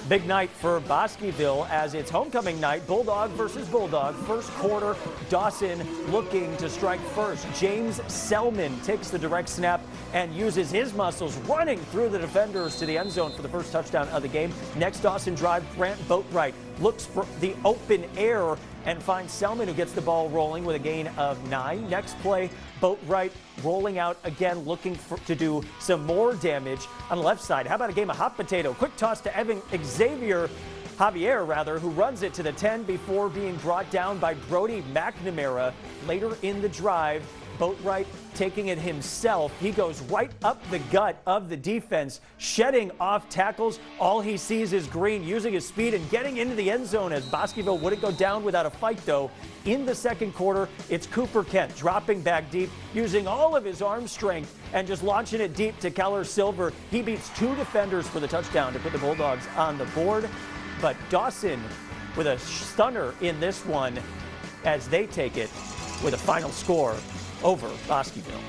Big night for Bosqueville as it's homecoming night. Bulldog versus Bulldog. First quarter, Dawson looking to strike first. James Selman takes the direct snap and uses his muscles running through the defenders to the end zone for the first touchdown of the game. Next Dawson drive, Grant Boatwright looks for the open air and finds Selman, who gets the ball rolling with a gain of 9. Next play, Boatwright rolling out again, looking to do some more damage on the left side. How about a game of hot potato? Quick toss to Javier, who runs it to the 10 before being brought down by Brody McNamara. Later in the drive, Boatwright taking it himself. He goes right up the gut of the defense, shedding off tackles. All he sees is green, using his speed and getting into the end zone as Bosqueville wouldn't go down without a fight, though. In the second quarter, it's Cooper Kent dropping back deep, using all of his arm strength and just launching it deep to Keller Silver. He beats 2 defenders for the touchdown to put the Bulldogs on the board. But Dawson with a stunner in this one as they take it with a final score over Bosqueville.